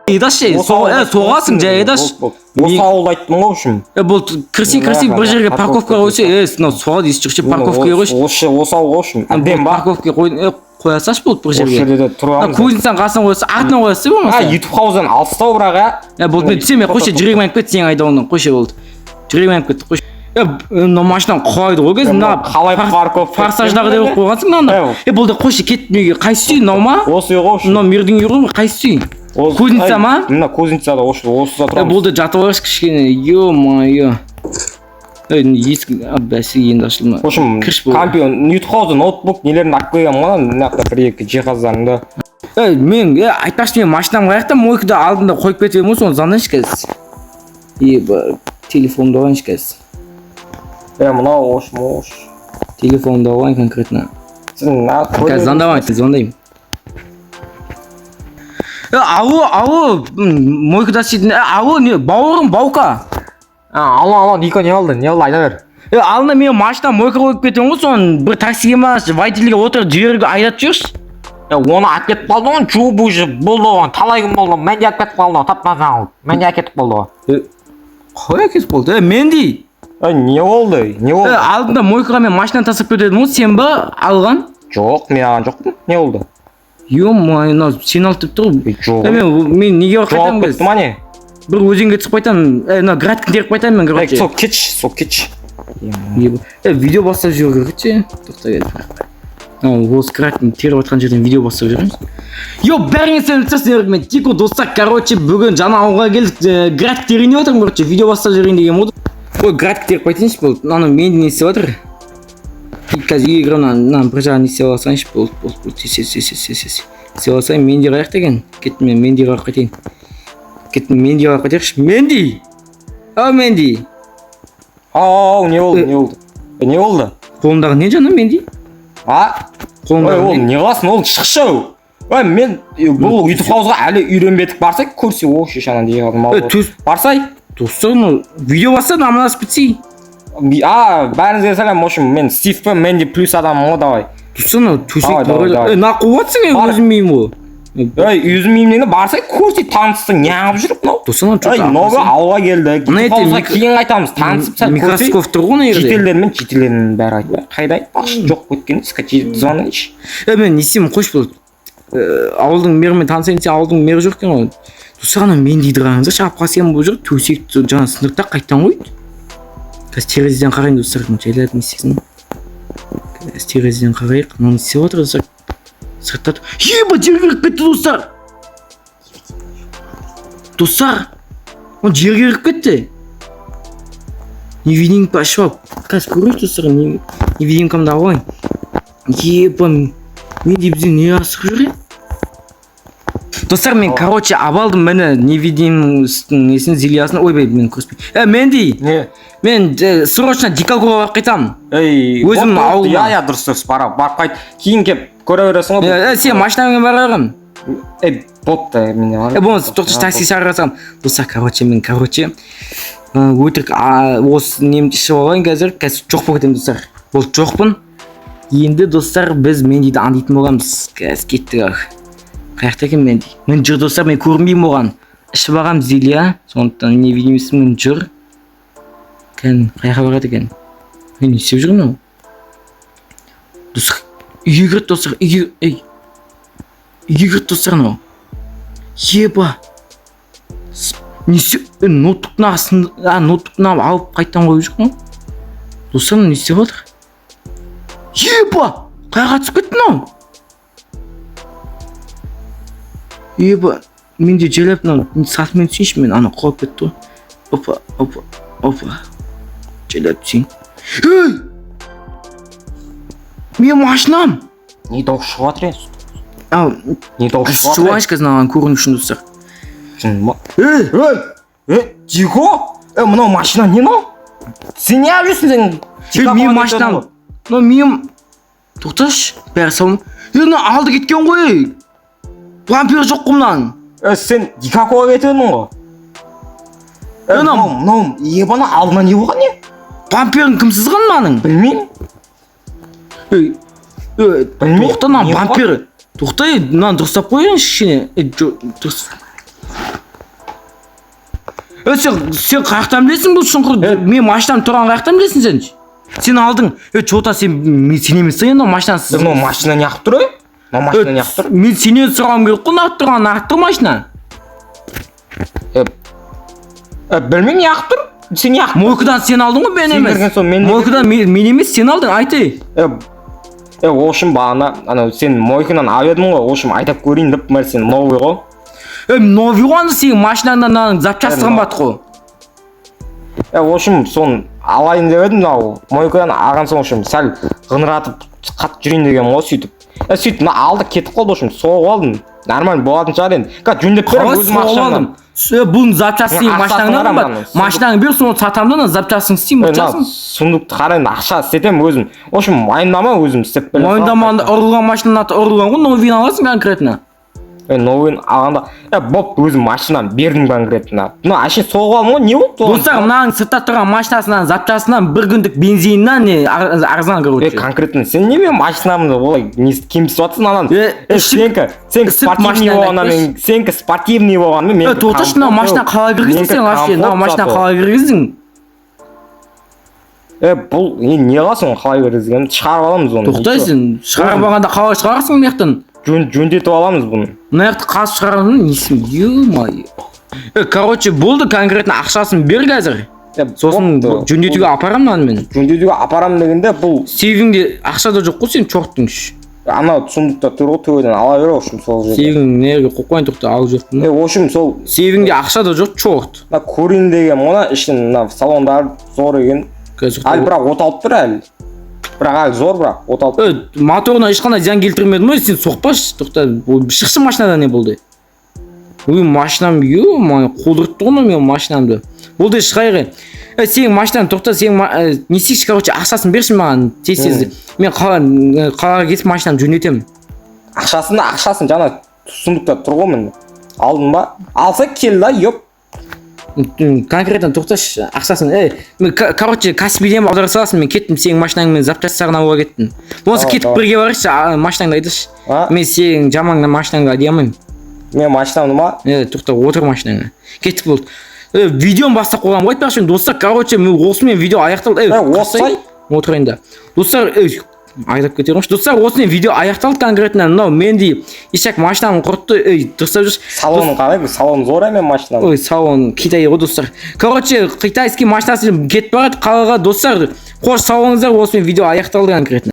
Эдаш соғасың жай Эдаш. Осы ауылды айттым ғой общем. Бұл кірсең бір жерге парковкаға қойса, мынау соғады ешчікше парковкаға қойшы. Осы ауыл общем. Әбден ба. Парковкаға қоя салшы болды бір жерге. Осы жерде тұрамыз. Көзінсен қасың қойса, артынан қоясы болмаса. YouTube хауыздан алыстау бірақ Болды мен түсеме қойшы жүрегім айып кетті сен айда ондан қойшы болды. Жүрегім айып кетті қойшы. Мына машинаны қойды ғой кез мына қалай парковка форсаждағы деп қойғансың мынаны. Болды қойшы кетмеге қайсы үй мынау ма? Осы үй ғой. Мынау мердің үйі ғой қайсы үй? Кузница ма? Мына кузницада осыда тұрамыз. Болды жатып алайықшы кішкене. Ё-моё. Есік бәсі енді ашылма. В общем, компьютер, YouTube хаузда ноутбук нелерін алып қойғанмын ғой, мына жақта бір-екі жиһаздарымды. Мен айтпақшы мен машинам қаяқта мойкада алдында қойып кетіп едім ғой, соны звондайыншы қазір. Телефонымды алайыншы қазір. Мынау ош. Телефонымды алайын конкретно. Қазір звондаймын. Алло, мойкада сүйдің. Алло, не, бауырым, баука. Алло, Нико, не болды айта бер. Алдында мен машина мойка қойып кетем ғой, соны бір таксиге ма, водительге отырып жерге айдатып жүрші. Оны алып кетіп қалды ғой, жуып уже болды ғой, талай күн болды, мен де алып кетіп қалды ғой, таппасаң алып. Мен де алып кетіп қалды ғой. Қалай кетіп болды? Менди. Не болды? Алдында мойкаға мен машинаны тастап кетедім ғой, сен ба алған? Жоқ, мен алған жоқпын. Не болды? Ё-моё, сен алып тұр ғой. Жоқ. Мен неге қайтамын без? Жоғап кетті бір өзенге түсіп қайтамын, градкін теріп қайтамын мен короче. Сол кетші. Видео бастап жүру керек ше. Тоқта келді. Осы градкін теріп атқан жерден видео бастап жүреміз. Бәріңе сәлеметсіздер, мен Тико достар, короче, бүгін жаңа ауылға келдік, градкін терейін отырмын, короче, видео бастап жүрейін деген моды. Градкін теріп қайтайыншы болды. Мынаны менде не істеп жатыр? Қазір үй кіремін, бір жағын не істеп алсайыншы болды. Істеп алсайын, менде қаяқта екен? Кеттім мен менде қарап қайтайын. Менди алып қайтайықшы. Менди! Менди! Не болды? Қолындағы не жана Менди? Ол не қыласың, ол шықшы. Мен бұл YouTube хаузға әлі үйренбедік барсай, көрсе оңшы шана дей қалдым. Барсай? Достар, видео бастады, аманасып бітсей. Бәріңізге сәлем, мен Стив пен Менди плюс адамым ғой, давай. Достар, төсек бар. Нақуатсың өзім мейім ғой. Өзім меймнені барсай көрсе таныстың неғып жүріп мынау. Достар, новы ауылға келді. Ауылға кейін қайтамыз, танысып сәл көрсе. Микроскоп тұр ғой жетелермен бәрі айтпай. Қайда айтпақшы, жоқ өткен скачи звонайыншы. Мен не істеймін қойшы болды. Ауылдың мерімен танысайын десе ауылдың мері жоқ екен ғой. Достар, ана мен дейді қараңыздар, шапқа сен бұл жоқ, төсекті жаңа сындыртта қайттан қойды. Қазір терезеден қарайын достар, жайлап не істесін. Қазір терезеден қарайық, мынаны істеп отыр достар. Сырттат. Жерге кіріп кетті достар. Он жерге кіріп кетті. Невидимка ашып алып. Қазір көріңіз достар, невидимкамды алайын. Мен де бізден не асық жүр? Достар, мен короче абалдым мені невидимстің несін зильясын. Ойбай, мен көріспей. Менди! Мен срочно дикалгоға барып қайтамын. Өзім ауылға. Дұрыс, барып қайт. Кейін кеп көре бересің ғой. Сен машинамен барағын. Бопты мен алайын. Болмаса тоқтыш такси шақырасам. Достар, мен өтірік осы немді ішіп алайын қазір жоқ болып кетемін достар. Бұл жоқпын. Енді достар біз Мендиді аңдитын боламыз. Қазір кеттік. Қаяқта екен Менди? Мен жүр достар, мен көрінбеймін оған. Ішіп алғам зилия, сондықтан невидимістің мен жүр. Қаяққа барады екен? Мен не істеп жүрмін ау? Достар, үйге кірді достар, үйге кірді достар анау. Еба! Не істеп? Ноутбуктың алып қайттан қойып жүр ма? Достар, не істеп отыр? Еба! Қайға түсіп кеттің ау? Мен де жайлап сатымен түсейінші, мен ана қойып кетті ғой. Опа. Жайлап түсейін. Мен машинам! Не толық шығып жатыр ең? Не толық шығып жатыр ең? Шуайшы қазір аған көрін үшін достар. Дико? Мынау машина не мынау? Сен не жүрсің сен? Мен машинам. Мен... Тоқташ, бәрі сауым. Алды кеткен ғой. Вампир жоқ құмнан. Сен Дикакоға кетудің ғой. Мынау ебана алдына не болған не? Вампирің кім сызған маның? Білмеймін. Тоқта, вампир. Тоқта, мынаны дұрыстап қойыңыз кішкене. Дұрыс. Сен қаяқтан білесің бұл шұңқыр? Мен машинам тұрған қаяқтан білесің сен? Сен алдың. Чота сен сен емес енді машинасы. Мынау машина неғып тұр? Мынау машина неғып тұр? Мен сенен сұрағым керек қой, неғып тұрған, неғып тұр машина? Білмеймін неғып тұр? Сен неғып тұр? Мойкадан сен алдың ғой, мен емес. Мойкадан мен емес, сен алдың, айты. В общем, бағана, сен мойкадан алып едің ғой, в общем, айтап көрейін деп, сен новый ғой. Новый ғой, сен машинаңдан запчастыған бат қой. В общем, соны алайын деп едім, мойкадан алған соң, в общем, сәл ғыныратып қатып жүрейін деген ғой, сөйтіп. Сөйтіп, алды кетіп қалды, в общем, соғып алдым. Нормально болатын шығар енді. Жөндеп берем өзім ақшамнан. Бұның запчасын сен машинаңнан ба? Машинаңы бер, соны сатамдан запчасын істеймін, бұқшасын. Сундукты қарайын, ақша істетем өзім. В общем, мойындама өзім істеп берем. Мойындамағанда ұрылған машинаның аты ұрылған ғой, новыйын аласың конкретно. Новыйын алғанда, боп өзім машинам бердім конкретно. Әшейін соғып алдым ғой, не болды? Достар, мынаның сыртта тұрған машинасынан, запчасынан бір күндік бензиннен арзан короче. Конкретно сен немен машинамды олай кемсіп жатсың анан? Сенкі спортивный болғанмен мен... Тоқташ, мына машина қалай кіргіздің сен вообще? Мына машина қалай кіргіздің? Бұл не қыласың қалай кіргізген? Шығарып аламыз оны. Тоқтайсың, шығарып алғанда қалай шығарасың мектің? Жөндетіп аламыз бұны. Мынақты қас шығарамын, несін, ё-май. Короче, болды конкретно ақшасын бер қазір. Сосын жөндетуге апарамын мен. Жөндетуге апарамын дегенде бұл... Сейвіңде ақша да жоқ қой, сен чоқтың үш. Анау сұмдықта тұр ғой, төбеден ала бер, в общем, сол жерде. Сейвің нерге қоқпайын тоқты алып жоқпын. В общем, сол... Сейвіңде ақша да жоқ, чоқт. Көрейін деген, мұна ішін салондар зор екен. Әлі бірақ от алып тұр әлі. Бірақ әлі зор бірақ, от алып тұр. Моторына ешқандай зиян келтірмедім ғой, сен соқпашы, тоқта, шықшы машинадан не болды? Машинам, ё-май, қолдыртты ғой мен машинамды. Болды шығайғы. Сен машинаны тоқта, сен не істейші, короче, ақшасын берші маған тез-тез. Мен қалаға кетіп машинамды жөндетемін. Ақшасын жаңа сұмдықта тұр ғой мен. Алдын ба? Алса кел да, ёп. Конкретно тоқташ ақшасын. Короче, Каспийден аударып саласың, мен кеттім, сенің машинаңмен запчастарын алуға кеттім. Болмаса кетіп бірге барайықшы, машинаңды айтыш. Мен сенің жамаңнан машинаңды айдамаймын. Мен машинамды ма? Тоқта, отыр машинаңа. Кеттік болды. Видеоны бастап қойғам ғой айтпақшы, достар, короче, осымен видео аяқталды. Осылай? Отырайын да. Достар, айдап кетеріңші. Достар, осымен видео аяқталды конкретно. Мынау менде ешак машинамын құртты. Дұрыстап жүрші. Салоны қалай? Салон зор емен машинам. Салон Китай ғой, достар. Короче, қитайский машинасы кетіп барады қалаға, достар. Қош салоныңыздар, осымен видео аяқталды конкретно.